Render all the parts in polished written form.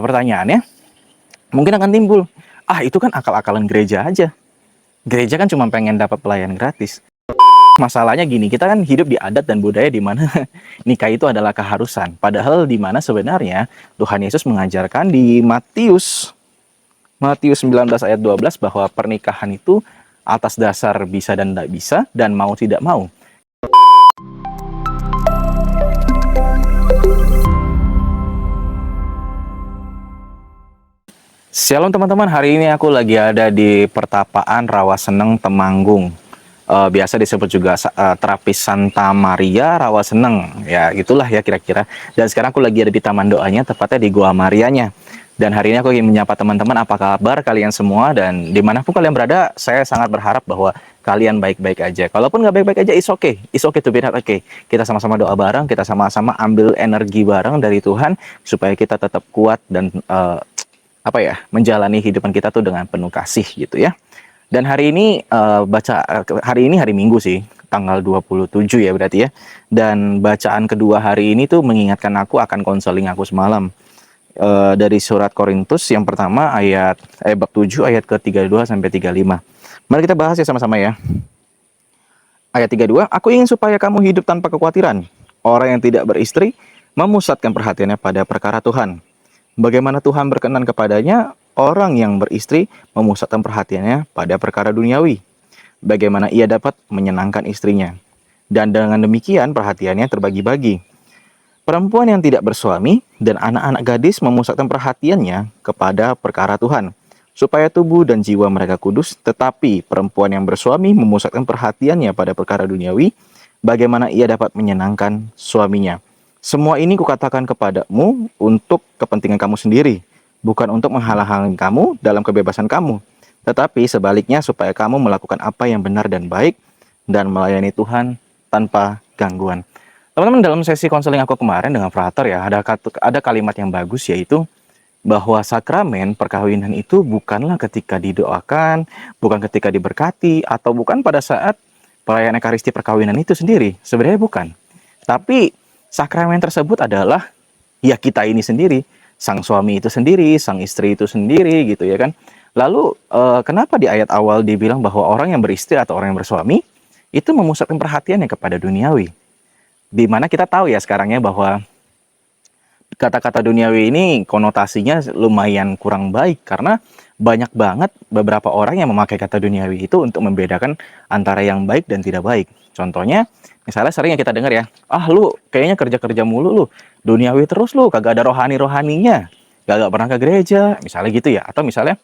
pertanyaannya mungkin akan timbul, itu kan akal-akalan gereja aja. Gereja kan cuma pengen dapat pelayanan gratis. Masalahnya gini, kita kan hidup di adat dan budaya di mana nikah itu adalah keharusan. Padahal di mana sebenarnya Tuhan Yesus mengajarkan di Matius 19 ayat 12 bahwa pernikahan itu atas dasar bisa dan tidak bisa dan mau tidak mau. Shalom teman-teman, hari ini aku lagi ada di Pertapaan Rawaseneng Temanggung. Biasa disebut juga Terapis Santa Maria Rawaseneng. Ya, itulah ya kira-kira. Dan sekarang aku lagi ada di Taman Doanya, tepatnya di Gua Marianya. Dan hari ini aku ingin menyapa teman-teman, apa kabar kalian semua? Dan dimanapun kalian berada, saya sangat berharap bahwa kalian baik-baik aja. Kalaupun nggak baik-baik aja, it's okay to be not okay. Kita sama-sama doa bareng, kita sama-sama ambil energi bareng dari Tuhan, supaya kita tetap kuat dan menjalani hidupan kita tuh dengan penuh kasih gitu ya. Dan hari ini hari Minggu sih, tanggal 27 ya berarti ya. Dan bacaan kedua hari ini tuh mengingatkan aku akan konseling aku semalam. Dari surat Korintus yang pertama bab 7 ayat ke-32 sampai 35. Mari kita bahas ya sama-sama ya. Ayat 32, aku ingin supaya kamu hidup tanpa kekhawatiran. Orang yang tidak beristri memusatkan perhatiannya pada perkara Tuhan. Bagaimana Tuhan berkenan kepadanya, orang yang beristri memusatkan perhatiannya pada perkara duniawi. Bagaimana ia dapat menyenangkan istrinya. Dan dengan demikian perhatiannya terbagi-bagi. Perempuan yang tidak bersuami dan anak-anak gadis memusatkan perhatiannya kepada perkara Tuhan, supaya tubuh dan jiwa mereka kudus. Tetapi perempuan yang bersuami memusatkan perhatiannya pada perkara duniawi, bagaimana ia dapat menyenangkan suaminya. Semua ini kukatakan kepadamu untuk kepentingan kamu sendiri, bukan untuk menghalang-halangi kamu dalam kebebasan kamu, tetapi sebaliknya supaya kamu melakukan apa yang benar dan baik, dan melayani Tuhan tanpa gangguan. Teman-teman, dalam sesi konseling aku kemarin dengan frater ya, ada kalimat yang bagus, yaitu bahwa sakramen perkawinan itu bukanlah ketika didoakan, bukan ketika diberkati, atau bukan pada saat perayaan Ekaristi perkawinan itu sendiri. Sebenarnya bukan. Tapi sakramen tersebut adalah ya kita ini sendiri, sang suami itu sendiri, sang istri itu sendiri gitu ya kan. Lalu kenapa di ayat awal dibilang bahwa orang yang beristri atau orang yang bersuami itu memusatkan perhatiannya kepada duniawi? Dimana kita tahu ya sekarangnya bahwa kata-kata duniawi ini konotasinya lumayan kurang baik, karena banyak banget beberapa orang yang memakai kata duniawi itu untuk membedakan antara yang baik dan tidak baik. Contohnya, misalnya sering yang kita dengar ya, lu kayaknya kerja-kerja mulu lu, duniawi terus lu, kagak ada rohani-rohaninya, kagak pernah ke gereja, misalnya gitu ya. Atau misalnya,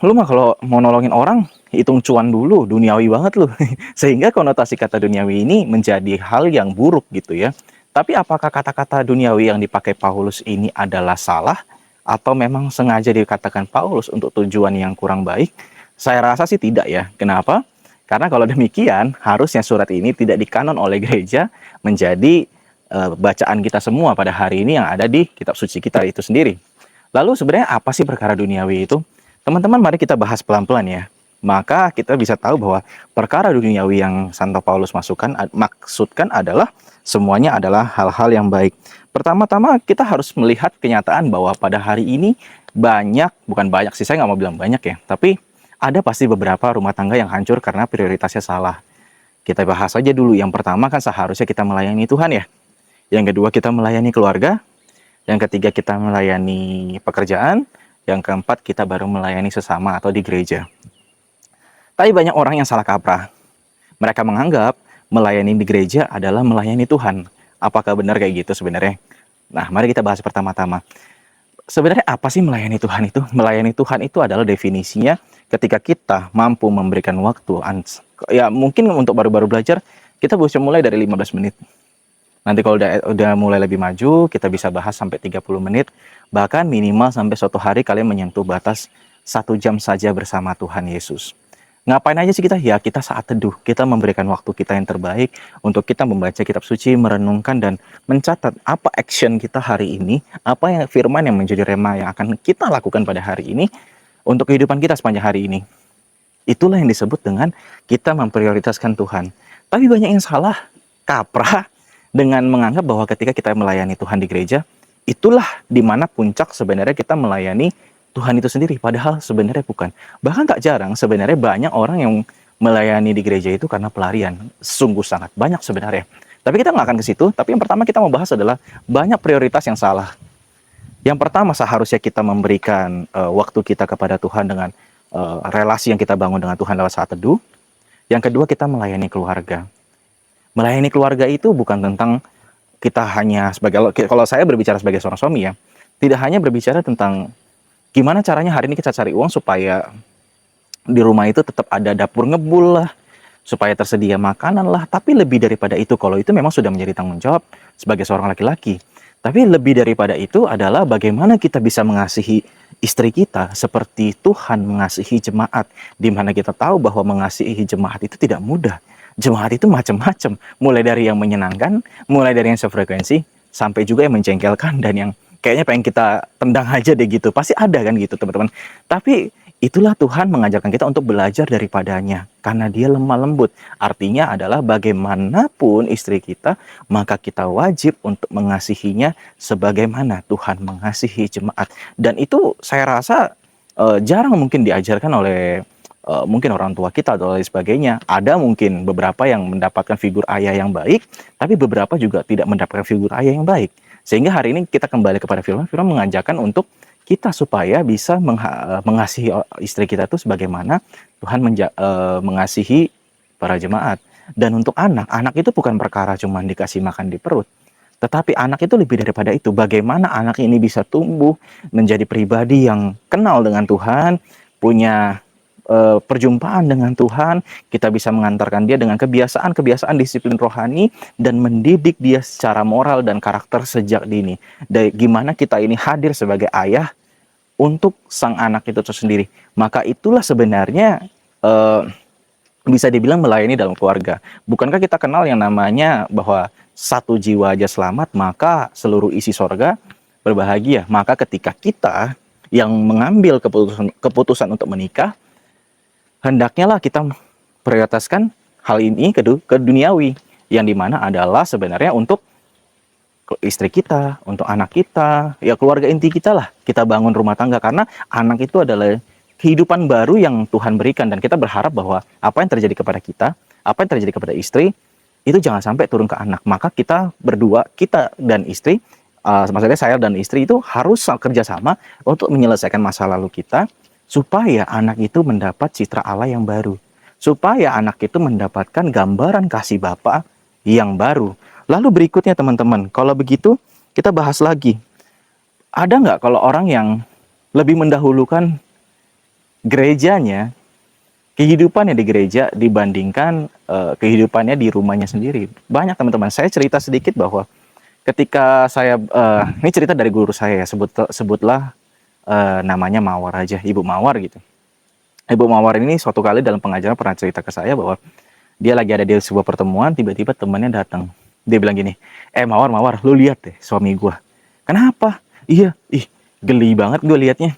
lu mah kalau mau nolongin orang, hitung cuan dulu, duniawi banget lu. Sehingga konotasi kata duniawi ini menjadi hal yang buruk gitu ya. Tapi apakah kata-kata duniawi yang dipakai Paulus ini adalah salah? Atau memang sengaja dikatakan Paulus untuk tujuan yang kurang baik? Saya rasa sih tidak ya. Kenapa? Karena kalau demikian, harusnya surat ini tidak dikanon oleh gereja menjadi bacaan kita semua pada hari ini yang ada di kitab suci kita itu sendiri. Lalu sebenarnya apa sih perkara duniawi itu? Teman-teman, mari kita bahas pelan-pelan ya. Maka kita bisa tahu bahwa perkara duniawi yang Santo Paulus maksudkan adalah semuanya adalah hal-hal yang baik. Pertama-tama kita harus melihat kenyataan bahwa pada hari ini bukan banyak sih, saya nggak mau bilang banyak ya, tapi ada pasti beberapa rumah tangga yang hancur karena prioritasnya salah. Kita bahas aja dulu. Yang pertama kan seharusnya kita melayani Tuhan ya. Yang kedua kita melayani keluarga. Yang ketiga kita melayani pekerjaan. Yang keempat kita baru melayani sesama atau di gereja. Tapi banyak orang yang salah kaprah. Mereka menganggap melayani di gereja adalah melayani Tuhan. Apakah benar kayak gitu sebenarnya? Nah, mari kita bahas pertama-tama. Sebenarnya apa sih melayani Tuhan itu? Melayani Tuhan itu adalah definisinya ketika kita mampu memberikan waktu. Ya mungkin untuk baru-baru belajar, kita bisa mulai dari 15 menit. Nanti kalau udah mulai lebih maju, kita bisa bahas sampai 30 menit. Bahkan minimal sampai suatu hari kalian menyentuh batas 1 jam saja bersama Tuhan Yesus. Ngapain aja sih kita? Ya kita saat teduh, kita memberikan waktu kita yang terbaik untuk kita membaca kitab suci, merenungkan dan mencatat apa action kita hari ini, apa yang firman yang menjadi rema yang akan kita lakukan pada hari ini untuk kehidupan kita sepanjang hari ini. Itulah yang disebut dengan kita memprioritaskan Tuhan. Tapi banyak yang salah kaprah dengan menganggap bahwa ketika kita melayani Tuhan di gereja, itulah dimana puncak sebenarnya kita melayani Tuhan itu sendiri, padahal sebenarnya bukan. Bahkan tak jarang sebenarnya banyak orang yang melayani di gereja itu karena pelarian. Sungguh sangat banyak sebenarnya. Tapi kita nggak akan ke situ, tapi yang pertama kita mau bahas adalah banyak prioritas yang salah. Yang pertama seharusnya kita memberikan waktu kita kepada Tuhan dengan relasi yang kita bangun dengan Tuhan lewat saat teduh. Yang kedua kita melayani keluarga. Melayani keluarga itu bukan tentang kita hanya sebagai, kalau saya berbicara sebagai seorang suami ya, tidak hanya berbicara tentang gimana caranya hari ini kita cari uang supaya di rumah itu tetap ada dapur ngebul lah, supaya tersedia makanan lah. Tapi lebih daripada itu, kalau itu memang sudah menjadi tanggung jawab sebagai seorang laki-laki. Tapi lebih daripada itu adalah bagaimana kita bisa mengasihi istri kita seperti Tuhan mengasihi jemaat. Di mana kita tahu bahwa mengasihi jemaat itu tidak mudah. Jemaat itu macam-macam. Mulai dari yang menyenangkan, mulai dari yang sefrekuensi, sampai juga yang menjengkelkan dan yang kayaknya pengen kita tendang aja deh gitu. Pasti ada kan gitu teman-teman. Tapi itulah Tuhan mengajarkan kita untuk belajar daripadanya. Karena dia lemah lembut. Artinya adalah bagaimanapun istri kita, maka kita wajib untuk mengasihinya sebagaimana Tuhan mengasihi jemaat. Dan itu saya rasa jarang mungkin diajarkan oleh mungkin orang tua kita atau lain sebagainya. Ada mungkin beberapa yang mendapatkan figur ayah yang baik, tapi beberapa juga tidak mendapatkan figur ayah yang baik. Sehingga hari ini kita kembali kepada firman mengajarkan untuk kita supaya bisa mengasihi istri kita itu sebagaimana Tuhan mengasihi para jemaat. Dan untuk anak itu bukan perkara cuma dikasih makan di perut. Tetapi anak itu lebih daripada itu. Bagaimana anak ini bisa tumbuh menjadi pribadi yang kenal dengan Tuhan, punya perjumpaan dengan Tuhan, kita bisa mengantarkan dia dengan kebiasaan-kebiasaan disiplin rohani dan mendidik dia secara moral dan karakter sejak dini. Dan gimana kita ini hadir sebagai ayah untuk sang anak itu sendiri. Maka itulah sebenarnya bisa dibilang melayani dalam keluarga. Bukankah kita kenal yang namanya bahwa satu jiwa aja selamat, maka seluruh isi sorga berbahagia. Maka ketika kita yang mengambil keputusan untuk menikah, hendaknya lah kita prioritaskan hal ini ke duniawi, yang dimana adalah sebenarnya untuk istri kita, untuk anak kita, ya keluarga inti kita lah. Kita bangun rumah tangga karena anak itu adalah kehidupan baru yang Tuhan berikan, dan kita berharap bahwa apa yang terjadi kepada kita, apa yang terjadi kepada istri, itu jangan sampai turun ke anak. Maka kita berdua, kita dan istri, maksudnya saya dan istri itu harus kerjasama untuk menyelesaikan masa lalu kita, supaya anak itu mendapat citra Allah yang baru. Supaya anak itu mendapatkan gambaran kasih Bapa yang baru. Lalu berikutnya teman-teman, kalau begitu kita bahas lagi. Ada nggak kalau orang yang lebih mendahulukan gerejanya, kehidupannya di gereja dibandingkan kehidupannya di rumahnya sendiri? Banyak teman-teman. Saya cerita sedikit bahwa ketika saya, ini cerita dari guru saya ya, sebutlah namanya Mawar aja, Ibu Mawar gitu. Ibu Mawar ini suatu kali dalam pengajaran pernah cerita ke saya bahwa dia lagi ada di sebuah pertemuan, tiba-tiba temannya datang. Dia bilang gini, Mawar, lu lihat deh suami gua. Kenapa? Iya, geli banget gue liatnya.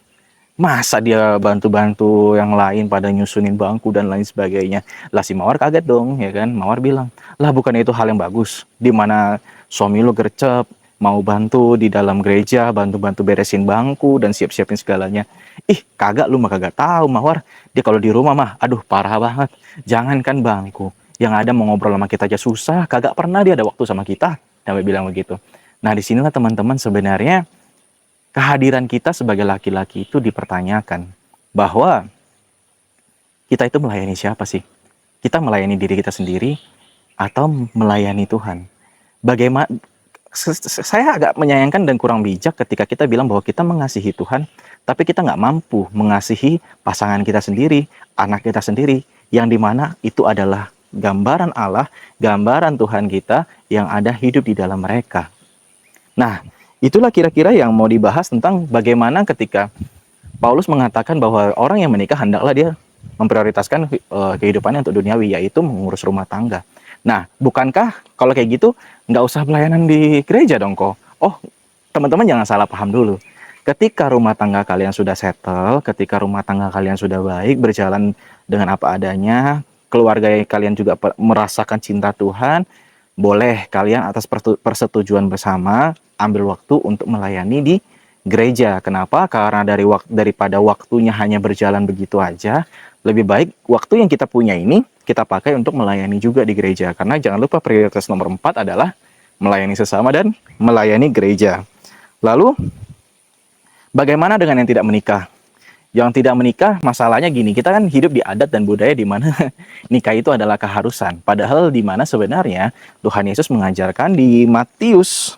Masa dia bantu-bantu yang lain pada nyusunin bangku dan lain sebagainya. Lah si Mawar kaget dong, ya kan. Mawar bilang, lah bukan itu hal yang bagus. Dimana suami lu gercep, mau bantu di dalam gereja, bantu-bantu beresin bangku dan siap-siapin segalanya. Kagak, lu mah kagak tahu Mawar. Dia kalau di rumah mah, aduh parah banget. Jangankan bangku, yang ada mau ngobrol sama kita aja susah. Kagak pernah dia ada waktu sama kita. Sampai bilang begitu. Nah disinilah teman-teman sebenarnya kehadiran kita sebagai laki-laki itu dipertanyakan. Bahwa kita itu melayani siapa sih? Kita melayani diri kita sendiri atau melayani Tuhan? Bagaimana? Saya agak menyayangkan dan kurang bijak ketika kita bilang bahwa kita mengasihi Tuhan, tapi kita nggak mampu mengasihi pasangan kita sendiri, anak kita sendiri, yang dimana itu adalah gambaran Allah, gambaran Tuhan kita yang ada hidup di dalam mereka. Nah, itulah kira-kira yang mau dibahas tentang bagaimana ketika Paulus mengatakan bahwa orang yang menikah hendaklah dia memprioritaskan kehidupannya untuk duniawi, yaitu mengurus rumah tangga. Nah, bukankah kalau kayak gitu nggak usah pelayanan di gereja dong kok? Oh, teman-teman jangan salah paham dulu. Ketika rumah tangga kalian sudah settle, ketika rumah tangga kalian sudah baik, berjalan dengan apa adanya, keluarga kalian juga merasakan cinta Tuhan, boleh kalian atas persetujuan bersama ambil waktu untuk melayani di gereja. Kenapa? Karena daripada waktunya hanya berjalan begitu aja, lebih baik waktu yang kita punya ini kita pakai untuk melayani juga di gereja. Karena jangan lupa prioritas nomor 4 adalah melayani sesama dan melayani gereja. Lalu, bagaimana dengan yang tidak menikah? Yang tidak menikah, masalahnya gini, kita kan hidup di adat dan budaya di mana nikah itu adalah keharusan. Padahal di mana sebenarnya Tuhan Yesus mengajarkan di Matius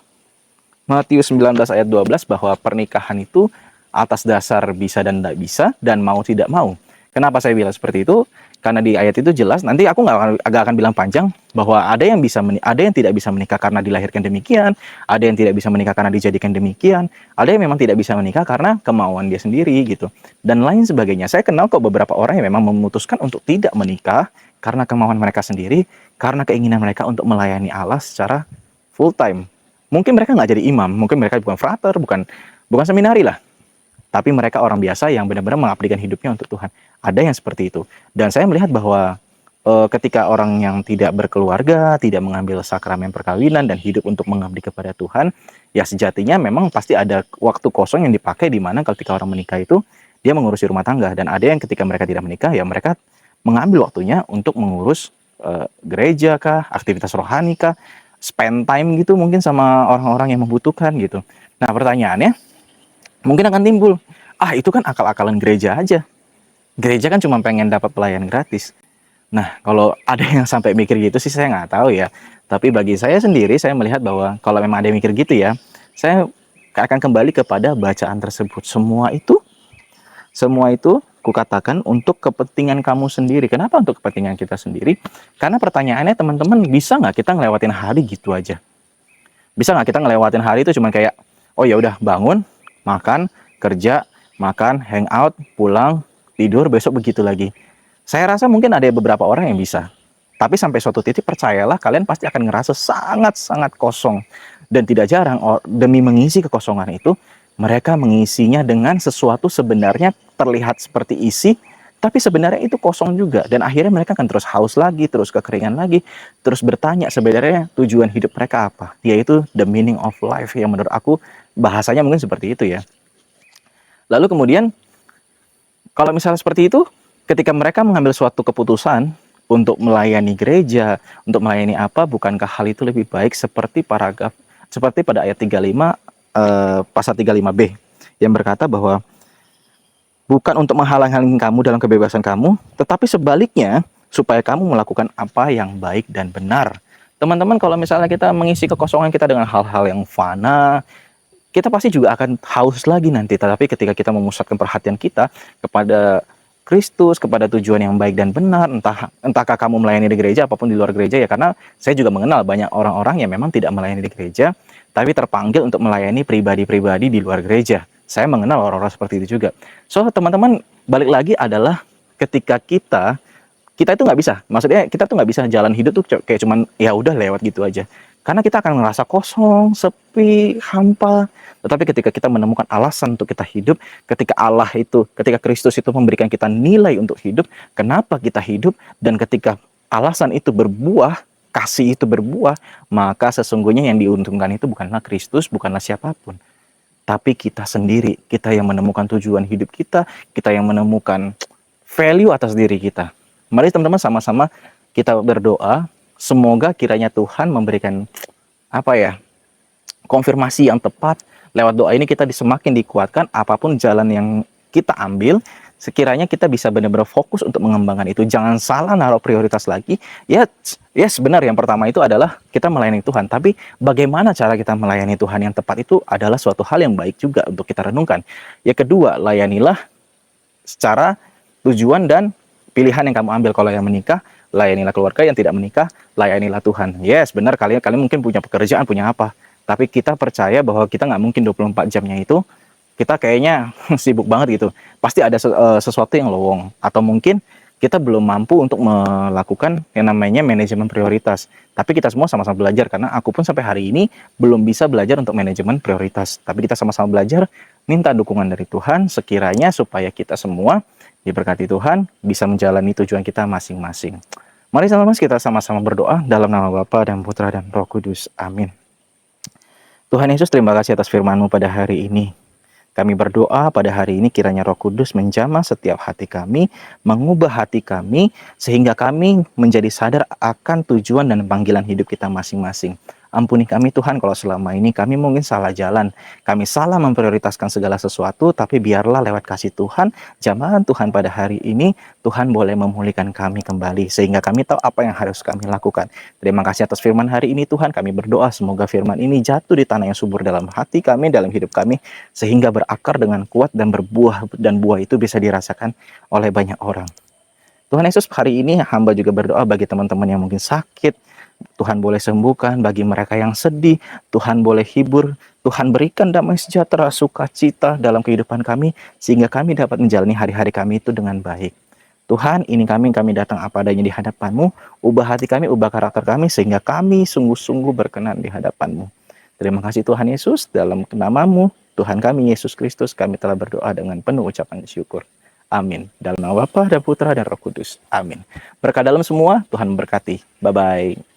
19 ayat 12 bahwa pernikahan itu atas dasar bisa dan tidak bisa dan mau tidak mau. Kenapa saya bilang seperti itu? Karena di ayat itu jelas, nanti aku nggak akan bilang panjang, bahwa ada yang tidak bisa menikah karena dilahirkan demikian, ada yang tidak bisa menikah karena dijadikan demikian, ada yang memang tidak bisa menikah karena kemauan dia sendiri gitu, dan lain sebagainya. Saya kenal kok beberapa orang yang memang memutuskan untuk tidak menikah karena kemauan mereka sendiri, karena keinginan mereka untuk melayani Allah secara full time. Mungkin mereka nggak jadi imam, mungkin mereka bukan frater, bukan seminari lah, tapi mereka orang biasa yang benar-benar mengabdikan hidupnya untuk Tuhan. Ada yang seperti itu. Dan saya melihat bahwa ketika orang yang tidak berkeluarga, tidak mengambil sakramen perkawinan dan hidup untuk mengabdi kepada Tuhan, ya sejatinya memang pasti ada waktu kosong yang dipakai di mana ketika orang menikah itu dia mengurusi rumah tangga. Dan ada yang ketika mereka tidak menikah, ya mereka mengambil waktunya untuk mengurus gereja kah, aktivitas rohani kah, spend time gitu mungkin sama orang-orang yang membutuhkan gitu. Nah, pertanyaannya mungkin akan timbul, itu kan akal-akalan gereja aja. Gereja kan cuma pengen dapat pelayan gratis. Nah, kalau ada yang sampai mikir gitu sih saya nggak tahu ya. Tapi bagi saya sendiri, saya melihat bahwa kalau memang ada yang mikir gitu ya, saya akan kembali kepada bacaan tersebut. Semua itu kukatakan untuk kepentingan kamu sendiri. Kenapa untuk kepentingan kita sendiri? Karena pertanyaannya teman-teman, bisa nggak kita ngelewatin hari gitu aja? Bisa nggak kita ngelewatin hari itu cuma kayak, oh ya udah bangun, makan, kerja, makan, hangout, pulang, tidur, besok begitu lagi. Saya rasa mungkin ada beberapa orang yang bisa. Tapi sampai suatu titik percayalah kalian pasti akan ngerasa sangat-sangat kosong. Dan tidak jarang demi mengisi kekosongan itu, mereka mengisinya dengan sesuatu sebenarnya terlihat seperti isi, tapi sebenarnya itu kosong juga. Dan akhirnya mereka akan terus haus lagi, terus kekeringan lagi, terus bertanya sebenarnya tujuan hidup mereka apa. Yaitu the meaning of life, yang menurut aku bahasanya mungkin seperti itu ya. Lalu kemudian, kalau misalnya seperti itu, ketika mereka mengambil suatu keputusan untuk melayani gereja, untuk melayani apa, bukankah hal itu lebih baik seperti pada ayat 35, pasal 35b, yang berkata bahwa bukan untuk menghalang-halangi kamu dalam kebebasan kamu, tetapi sebaliknya, supaya kamu melakukan apa yang baik dan benar. Teman-teman, kalau misalnya kita mengisi kekosongan kita dengan hal-hal yang fana, kita pasti juga akan haus lagi nanti. Tetapi ketika kita memusatkan perhatian kita kepada Kristus, kepada tujuan yang baik dan benar, entahkah kamu melayani di gereja, apapun di luar gereja ya, karena saya juga mengenal banyak orang-orang yang memang tidak melayani di gereja, tapi terpanggil untuk melayani pribadi-pribadi di luar gereja. Saya mengenal orang-orang seperti itu juga. So, teman-teman, balik lagi adalah ketika kita itu nggak bisa, maksudnya kita tuh nggak bisa jalan hidup tuh kayak cuman ya udah lewat gitu aja. Karena kita akan merasa kosong, sepi, hampa. Tetapi ketika kita menemukan alasan untuk kita hidup, ketika Kristus itu memberikan kita nilai untuk hidup, kenapa kita hidup, dan ketika alasan itu berbuah, kasih itu berbuah, maka sesungguhnya yang diuntungkan itu bukanlah Kristus, bukanlah siapapun, tapi kita sendiri. Kita yang menemukan tujuan hidup kita yang menemukan value atas diri kita. Mari teman-teman sama-sama kita berdoa. Semoga kiranya Tuhan memberikan konfirmasi yang tepat. Lewat doa ini kita semakin dikuatkan apapun jalan yang kita ambil. Sekiranya kita bisa benar-benar fokus untuk mengembangkan itu. Jangan salah naruh prioritas lagi. Yes, benar, yang pertama itu adalah kita melayani Tuhan. Tapi bagaimana cara kita melayani Tuhan yang tepat itu adalah suatu hal yang baik juga untuk kita renungkan. Yang kedua, layanilah secara tujuan dan pilihan yang kamu ambil. Kalau yang menikah, layanilah keluarga. Yang tidak menikah, layanilah Tuhan. Yes, benar, kalian mungkin punya pekerjaan, punya apa. Tapi kita percaya bahwa kita nggak mungkin 24 jamnya itu, kita kayaknya sibuk banget gitu. Pasti ada sesuatu yang lowong. Atau mungkin kita belum mampu untuk melakukan yang namanya manajemen prioritas. Tapi kita semua sama-sama belajar, karena aku pun sampai hari ini belum bisa belajar untuk manajemen prioritas. Tapi kita sama-sama belajar, minta dukungan dari Tuhan, sekiranya supaya kita semua diberkati Tuhan, bisa menjalani tujuan kita masing-masing. Mari sama-sama kita sama-sama berdoa dalam nama Bapa dan Putra dan Roh Kudus. Amin. Tuhan Yesus, terima kasih atas firman-Mu pada hari ini. Kami berdoa pada hari ini kiranya Roh Kudus menjamah setiap hati kami, mengubah hati kami, sehingga kami menjadi sadar akan tujuan dan panggilan hidup kita masing-masing. Ampuni kami Tuhan kalau selama ini kami mungkin salah jalan, kami salah memprioritaskan segala sesuatu, tapi biarlah lewat kasih Tuhan, jamahan Tuhan pada hari ini, Tuhan boleh memulihkan kami kembali, sehingga kami tahu apa yang harus kami lakukan. Terima kasih atas firman hari ini Tuhan, kami berdoa semoga firman ini jatuh di tanah yang subur dalam hati kami, dalam hidup kami, sehingga berakar dengan kuat dan berbuah, dan buah itu bisa dirasakan oleh banyak orang. Tuhan Yesus, hari ini hamba juga berdoa bagi teman-teman yang mungkin sakit, Tuhan boleh sembuhkan. Bagi mereka yang sedih, Tuhan boleh hibur. Tuhan berikan damai sejahtera, sukacita dalam kehidupan kami, sehingga kami dapat menjalani hari-hari kami itu dengan baik. Tuhan, ini kami datang apa adanya di hadapan-Mu, ubah hati kami, ubah karakter kami, sehingga kami sungguh-sungguh berkenan di hadapan-Mu. Terima kasih Tuhan Yesus, dalam nama-Mu, Tuhan kami Yesus Kristus, kami telah berdoa dengan penuh ucapan syukur. Amin. Dalam nama Bapa dan Putra dan Roh Kudus. Amin. Berkah dalam semua, Tuhan memberkati. Bye-bye.